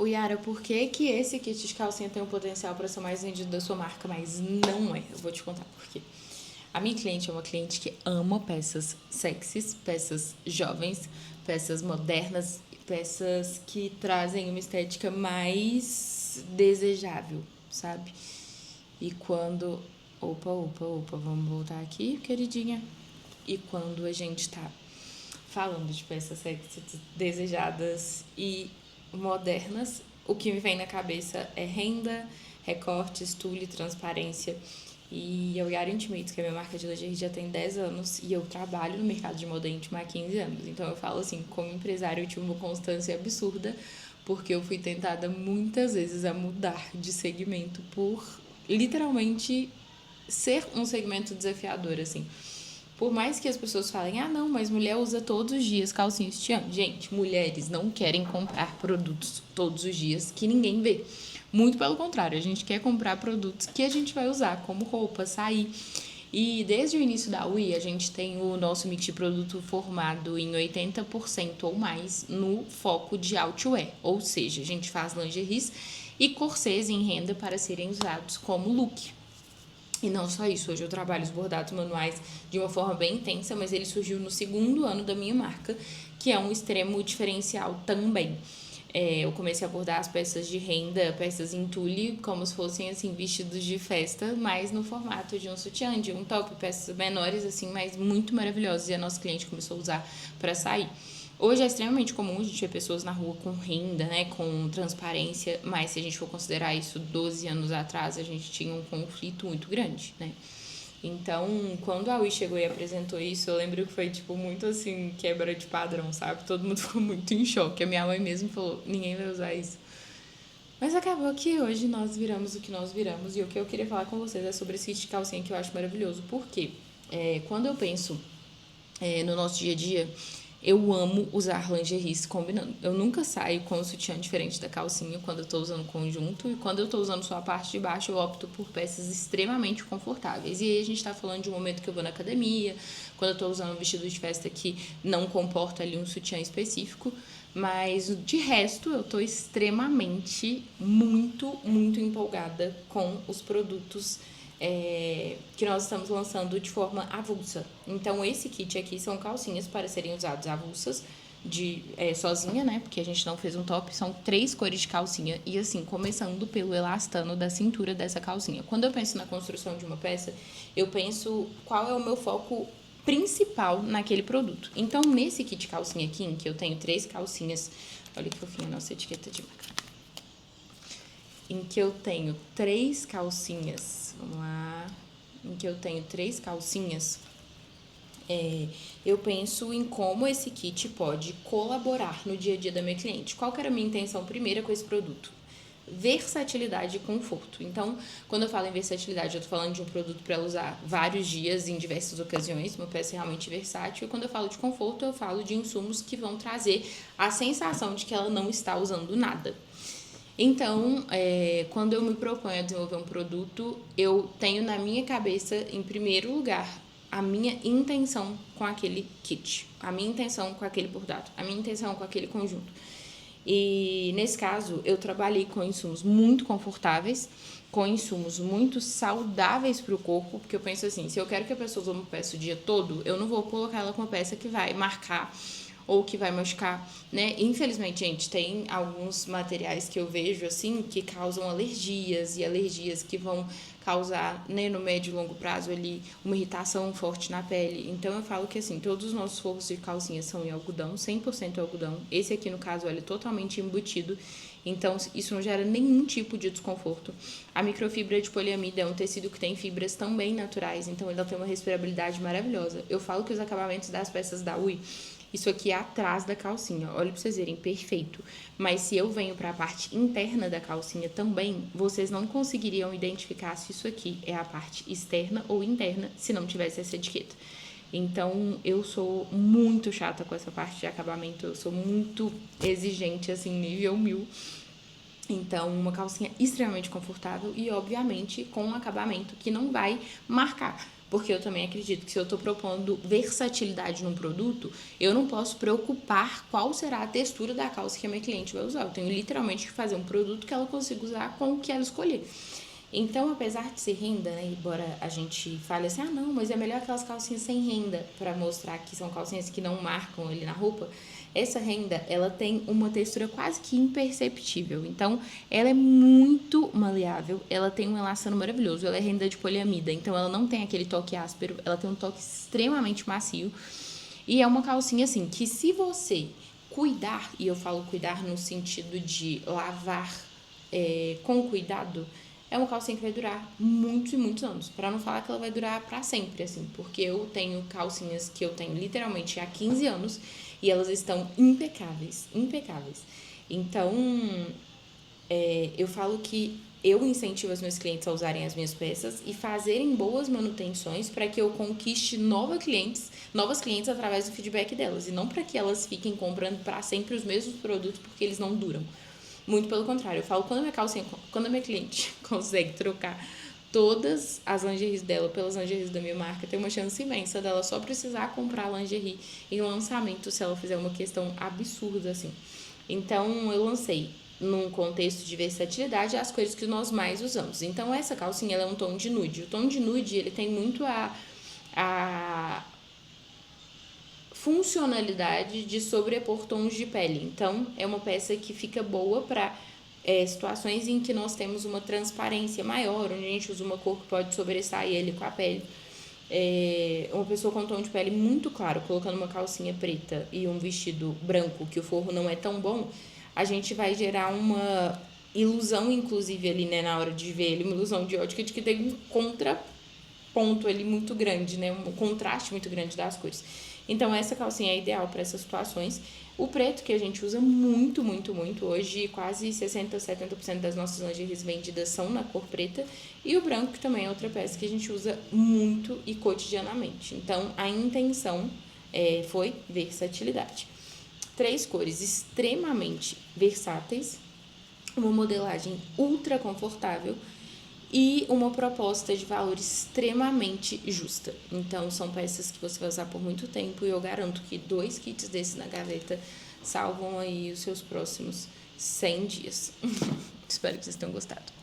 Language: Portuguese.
O Yara, por que que esse kit de calcinha tem um potencial para ser o mais vendido da sua marca, mas não é? Eu vou te contar por quê. A minha cliente é uma cliente que ama peças sexys, peças jovens, peças modernas, peças que trazem uma estética mais desejável, sabe? E quando... Opa, vamos voltar aqui, queridinha. E quando a gente tá falando de peças sexys desejadas e modernas, o que me vem na cabeça é renda, recortes, tule, transparência. E a Yara Intimates, que é a minha marca de lingerie, já tem 10 anos e eu trabalho no mercado de moda íntima há 15 anos. Então eu falo assim, como empresária eu tive uma constância absurda, porque eu fui tentada muitas vezes a mudar de segmento por literalmente ser um segmento desafiador, assim. Por mais que as pessoas falem, ah, não, mas mulher usa todos os dias calcinha e sutiã. Gente, mulheres não querem comprar produtos todos os dias que ninguém vê. Muito pelo contrário, a gente quer comprar produtos que a gente vai usar, como roupa, sair. E desde o início da UI, a gente tem o nosso mix de produto formado em 80% ou mais no foco de outwear. Ou seja, a gente faz lingeries e corsês em renda para serem usados como look. E não só isso, hoje eu trabalho os bordados manuais de uma forma bem intensa, mas ele surgiu no segundo ano da minha marca, que é um extremo diferencial também. Eu comecei a bordar as peças de renda, peças em tule, como se fossem, assim, vestidos de festa, mas no formato de um sutiã, de um top, peças menores, assim, mas muito maravilhosas. E a nossa cliente começou a usar para sair. Hoje é extremamente comum a gente ver pessoas na rua com renda, né, com transparência, mas se a gente for considerar isso 12 anos atrás, a gente tinha um conflito muito grande, né? Então, quando a Wii chegou e apresentou isso, eu lembro que foi, tipo, muito, assim, quebra de padrão, sabe? Todo mundo ficou muito em choque. A minha mãe mesmo falou, ninguém vai usar isso. Mas acabou que hoje nós viramos o que nós viramos. E o que eu queria falar com vocês é sobre esse kit de calcinha que eu acho maravilhoso. Por quê? Quando eu penso no nosso dia a dia, eu amo usar lingeries combinando. Eu nunca saio com o sutiã diferente da calcinha quando eu tô usando conjunto. E quando eu tô usando só a parte de baixo, eu opto por peças extremamente confortáveis. E aí a gente tá falando de um momento que eu vou na academia, quando eu tô usando um vestido de festa que não comporta ali um sutiã específico. Mas de resto, eu tô extremamente, muito empolgada com os produtos que nós estamos lançando de forma avulsa. Então, esse kit aqui são calcinhas para serem usadas avulsas, sozinha, né? Porque a gente não fez um top. São 3 cores de calcinha. E assim, começando pelo elastano da cintura dessa calcinha. Quando eu penso na construção de uma peça, eu penso qual é o meu foco principal naquele produto. Então, nesse kit calcinha aqui, em que eu tenho 3 calcinhas... Olha que fofinha a nossa etiqueta de marca. Em que eu tenho 3 calcinhas... Vamos lá... Em que eu tenho 3 calcinhas... eu penso em como esse kit pode colaborar no dia a dia da minha cliente. Qual que era a minha intenção primeira com esse produto? Versatilidade e conforto. Então, quando eu falo em versatilidade, eu tô falando de um produto para ela usar vários dias em diversas ocasiões, uma peça realmente versátil. E quando eu falo de conforto, eu falo de insumos que vão trazer a sensação de que ela não está usando nada. Então, quando eu me proponho a desenvolver um produto, eu tenho na minha cabeça, em primeiro lugar, a minha intenção com aquele kit, a minha intenção com aquele bordado, a minha intenção com aquele conjunto. E nesse caso, eu trabalhei com insumos muito confortáveis, com insumos muito saudáveis para o corpo, porque eu penso assim, se eu quero que a pessoa use uma peça o dia todo, eu não vou colocar ela com uma peça que vai marcar ou que vai machucar, né? Infelizmente, gente, tem alguns materiais que eu vejo, assim, que causam alergias, e alergias que vão causar, né, no médio e longo prazo ali, uma irritação forte na pele. Então, eu falo que, assim, todos os nossos forros de calcinha são em algodão, 100% algodão. Esse aqui, no caso, ele é totalmente embutido, então isso não gera nenhum tipo de desconforto. A microfibra de poliamida é um tecido que tem fibras também naturais, então ela tem uma respirabilidade maravilhosa. Eu falo que os acabamentos das peças da UI, isso aqui é atrás da calcinha, olha pra vocês verem, perfeito. Mas se eu venho pra parte interna da calcinha também, vocês não conseguiriam identificar se isso aqui é a parte externa ou interna se não tivesse essa etiqueta. Então, eu sou muito chata com essa parte de acabamento, eu sou muito exigente, assim, nível 1000. Então, uma calcinha extremamente confortável e, obviamente, com um acabamento que não vai marcar. porque eu também acredito que se eu estou propondo versatilidade num produto, eu não posso preocupar qual será a textura da calça que a minha cliente vai usar. Eu tenho literalmente que fazer um produto que ela consiga usar com o que ela escolher. Então, apesar de ser renda, né, embora a gente fale assim, não, mas é melhor aquelas calcinhas sem renda, para mostrar que são calcinhas que não marcam ali na roupa, essa renda, ela tem uma textura quase que imperceptível. Então, ela é muito maleável, ela tem um elastano maravilhoso, ela é renda de poliamida, então ela não tem aquele toque áspero, ela tem um toque extremamente macio, e é uma calcinha assim, que se você cuidar, e eu falo cuidar no sentido de lavar com cuidado, é uma calcinha que vai durar muitos e muitos anos. Para não falar que ela vai durar para sempre, assim. Porque eu tenho calcinhas que eu tenho literalmente há 15 anos e elas estão impecáveis, impecáveis. Então, eu falo que eu incentivo os meus clientes a usarem as minhas peças e fazerem boas manutenções para que eu conquiste novas clientes através do feedback delas. E não para que elas fiquem comprando para sempre os mesmos produtos porque eles não duram. Muito pelo contrário, eu falo, quando a minha cliente consegue trocar todas as lingeries dela pelas lingeries da minha marca, tem uma chance imensa dela só precisar comprar lingerie em lançamento se ela fizer uma questão absurda, assim. Então, eu lancei num contexto de versatilidade as cores que nós mais usamos. Então, essa calcinha, ela é um tom de nude. O tom de nude, ele tem muito a funcionalidade de sobrepor tons de pele. Então, é uma peça que fica boa para situações em que nós temos uma transparência maior, onde a gente usa uma cor que pode sobressair ele com a pele. Uma pessoa com tom de pele muito claro, colocando uma calcinha preta e um vestido branco, que o forro não é tão bom, a gente vai gerar uma ilusão, inclusive, ali, né, na hora de ver ele, uma ilusão de ótica de que tem um contraponto ali muito grande, né, um contraste muito grande das cores. Então, essa calcinha é ideal para essas situações. O preto, que a gente usa muito, muito, muito. Hoje, quase 60%, 70% das nossas lingeries vendidas são na cor preta. E o branco, que também é outra peça que a gente usa muito e cotidianamente. Então, a intenção foi versatilidade. 3 cores extremamente versáteis, uma modelagem ultra confortável e uma proposta de valor extremamente justa. Então, são peças que você vai usar por muito tempo e eu garanto que 2 kits desses na gaveta salvam aí os seus próximos 100 dias. Espero que vocês tenham gostado.